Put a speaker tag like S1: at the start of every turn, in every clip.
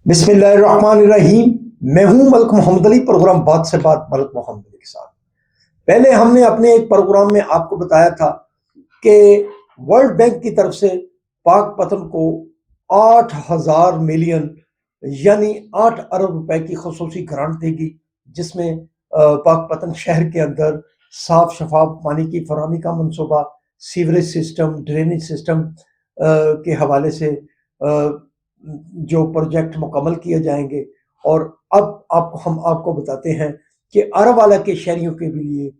S1: बिस्मिल्लाहिर्रहमानिर्रहीम। मैं हूं मलक मोहम्मद अली, प्रोग्राम बात से बात मलक मोहम्मद अली के साथ। पहले हमने अपने एक प्रोग्राम में आपको बताया था कि वर्ल्ड बैंक की तरफ से पाक पतन को 8,000 मिलियन यानी 8 अरब रुपए की खसूसी ग्रांट देगी, जिसमें पाक पतन शहर के अंदर साफ शफाफ पानी की फराहमी का मनसूबा, सीवरेज सिस्टम, ड्रेनेज सिस्टम के हवाले से जो प्रोजेक्ट मुकम्मल किए जाएंगे। और अब हम आपको बताते हैं कि अरवाला के शहरियों के लिए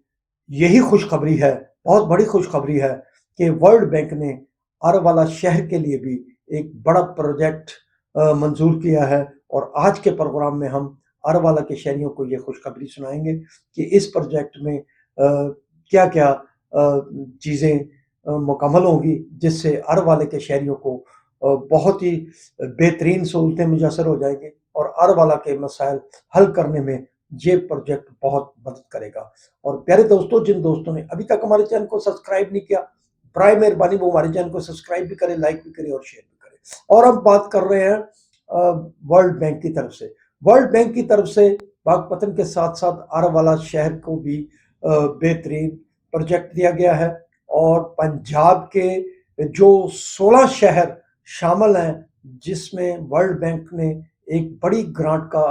S1: यही खुशखबरी है, बहुत बड़ी खुशखबरी है कि वर्ल्ड बैंक ने अरवाला शहर के लिए भी एक बड़ा प्रोजेक्ट मंजूर किया है। और आज के प्रोग्राम में हम अरवाला के शहरियों को ये खुशखबरी सुनाएंगे कि इस प्रोजेक्ट में क्या क्या चीज़ें मुकम्मल होंगी, जिससे अरवाले के शहरियों को बहुत ही बेहतरीन सहूलतें मुयसर हो जाएंगी और अरवाला के मसाइल हल करने में ये प्रोजेक्ट बहुत मदद करेगा। और प्यारे दोस्तों, जिन दोस्तों ने अभी तक हमारे चैनल को सब्सक्राइब नहीं किया, बराए मेहरबानी वो हमारे चैनल को सब्सक्राइब भी करें, लाइक भी करें और शेयर भी करें। और अब बात कर रहे हैं वर्ल्ड बैंक की तरफ से। वर्ल्ड बैंक की तरफ से पाकपतन के साथ साथ अरवाला शहर को भी बेहतरीन प्रोजेक्ट दिया गया है। और पंजाब के जो 16 शहर शामिल हैं, जिसमें वर्ल्ड बैंक ने एक बड़ी ग्रांट का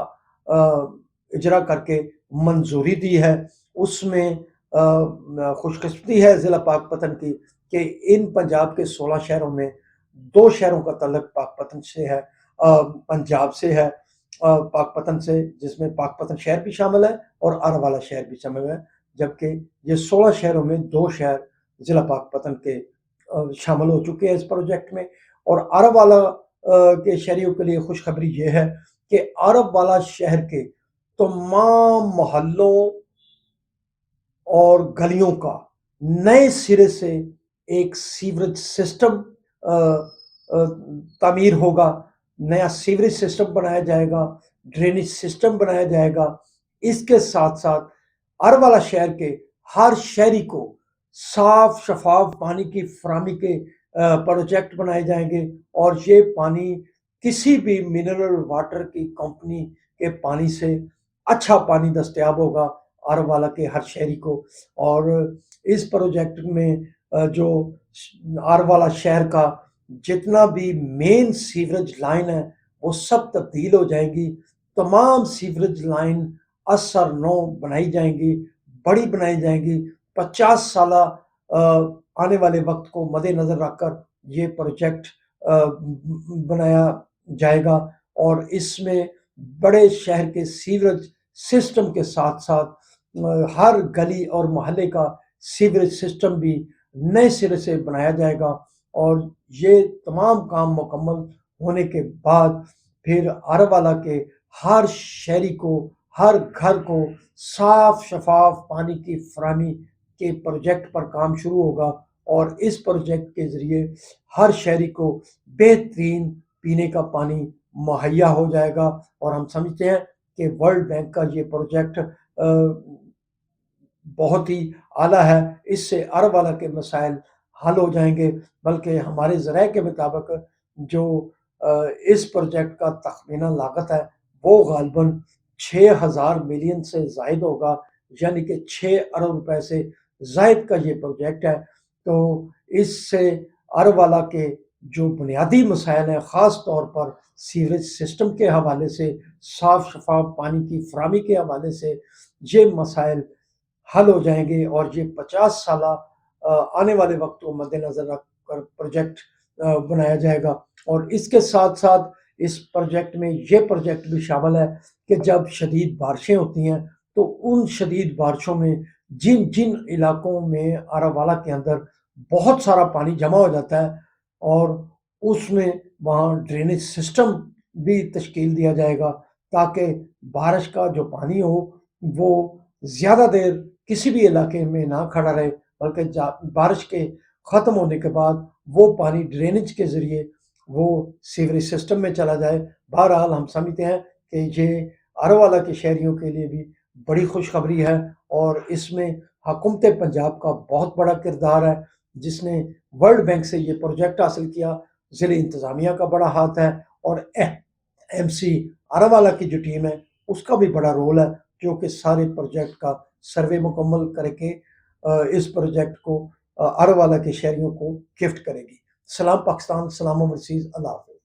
S1: इजरा करके मंजूरी दी है, उसमें खुशकिस्मती है ज़िला पाकपतन की कि इन पंजाब के 16 शहरों में 2 शहरों का तल्लुक पाकपतन से है, पंजाब से है, पाकपतन से, जिसमें पाकपतन शहर भी शामिल है और अरवाला शहर भी शामिल है। जबकि ये 16 शहरों में 2 शहर ज़िला पाकपतन के शामिल हो चुके हैं इस प्रोजेक्ट में। और अरवाला के शहरियों के लिए खुशखबरी ये है कि अरवाला शहर के तमाम मोहल्लों और गलियों का नए सिरे से एक सीवरेज सिस्टम तामीर होगा, नया सीवरेज सिस्टम बनाया जाएगा, ड्रेनेज सिस्टम बनाया जाएगा। इसके साथ साथ अरवाला शहर के हर शहरी को साफ शफाफ पानी की फराहमी के प्रोजेक्ट बनाए जाएंगे और ये पानी किसी भी मिनरल वाटर की कंपनी के पानी से अच्छा पानी दस्तयाब होगा अरवाला के हर शहरी को। और इस प्रोजेक्ट में जो अरवाला शहर का जितना भी मेन सीवरेज लाइन है वो सब तब्दील हो जाएंगी। तमाम सीवरेज लाइन असर नौ बनाई जाएंगी, बड़ी बनाई जाएंगी। 50 साल आने वाले वक्त को मद्देनजर रखकर ये प्रोजेक्ट बनाया जाएगा। और इसमें बड़े शहर के सीवरेज सिस्टम के साथ साथ हर गली और मोहल्ले का सीवरेज सिस्टम भी नए सिरे से बनाया जाएगा। और ये तमाम काम मुकम्मल होने के बाद फिर अरवाला के हर शहरी को, हर घर को साफ शफाफ पानी की फराहमी के प्रोजेक्ट पर काम शुरू होगा। और इस प्रोजेक्ट के ज़रिए हर शहरी को बेहतरीन पीने का पानी मुहैया हो जाएगा। और हम समझते हैं कि वर्ल्ड बैंक का ये प्रोजेक्ट बहुत ही आला है, इससे अरवाला के मसाइल हल हो जाएंगे। बल्कि हमारे ज़राए के मुताबिक जो इस प्रोजेक्ट का तखमीना लागत है वो गालबन 6,000 मिलियन से ज़ायद होगा, यानी कि 6 अरब रुपए से ज़ायद का ये प्रोजेक्ट है। तो इससे अरवाला के जो बुनियादी मसाइल हैं, ख़ास तौर पर सीवरेज सिस्टम के हवाले से, साफ शफाफ पानी की फराहमी के हवाले से, ये मसाइल हल हो जाएंगे। और ये 50 साल आने वाले वक्त को मद्देनजर रखकर प्रोजेक्ट बनाया जाएगा। और इसके साथ साथ इस प्रोजेक्ट में ये प्रोजेक्ट भी शामिल है कि जब शदीद बारिशें होती हैं तो उन शदीद बारिशों में जिन जिन इलाकों में अरवाला के अंदर बहुत सारा पानी जमा हो जाता है, और उसमें वहाँ ड्रेनेज सिस्टम भी तश्कील दिया जाएगा ताकि बारिश का जो पानी हो वो ज़्यादा देर किसी भी इलाके में ना खड़ा रहे, बल्कि बारिश के ख़त्म होने के बाद वो पानी ड्रेनेज के ज़रिए वो सीवरेज सिस्टम में चला जाए। बहरहाल हम समझते हैं कि ये अरवाला के शहरियों के लिए भी बड़ी खुशखबरी है। और इसमें हुकूमत पंजाब का बहुत बड़ा किरदार है, जिसने वर्ल्ड बैंक से ये प्रोजेक्ट हासिल किया। ज़िले इंतज़ामिया का बड़ा हाथ है और ایم سی آراوالا کی جو ٹیم ہے اس کا بھی بڑا رول ہے، جو کہ سارے پروجیکٹ کا سروے مکمل کر کے اس پروجیکٹ کو آراوالا کے شہریوں کو گفٹ کرے گی۔ سلام پاکستان، سلام اوورسیز، اللہ حافظ۔